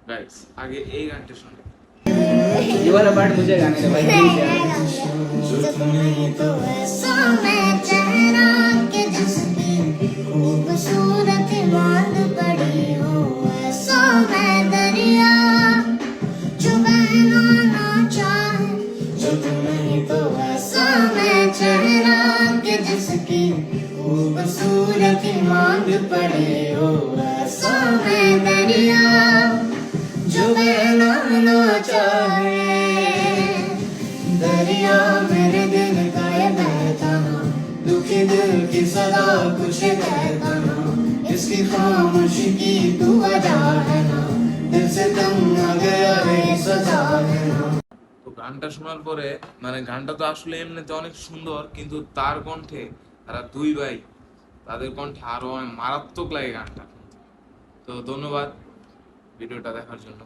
Guys आगे एक घंटे सुने। ये वाला पार्ट मुझे गाने का भाई प्लीज यार। जो तुम नहीं तो ऐसा मैं चेहरा के जिसकी खूबसूरत मांद पड़ी हो, ऐसा मैं दरिया जो बहना ना चाहे। जो तुम नहीं तो ऐसा मैं चेहरा के जिसकी खूबसूरत मांद पड़ी हो, ऐसा मैं दरिया जो बहना ना चाहे। दरिया मेरे दिल का ये बहता ना, दुखी दिल की सदा कुछ कहता ना, इसकी खामोशी की तू वजह है ना, दिल से तंग आ गया है सजा है ना। তো গানটা শোনার পরে মানে গানটা তো আসলে এমনিতে অনেক সুন্দর, কিন্তু তার কণ্ঠে, তারা দুই ভাই, তাদের কণ্ঠে আরো মারাত্মক লাগে গানটা। তো ধন্যবাদ ভিডিওটা দেখার জন্য।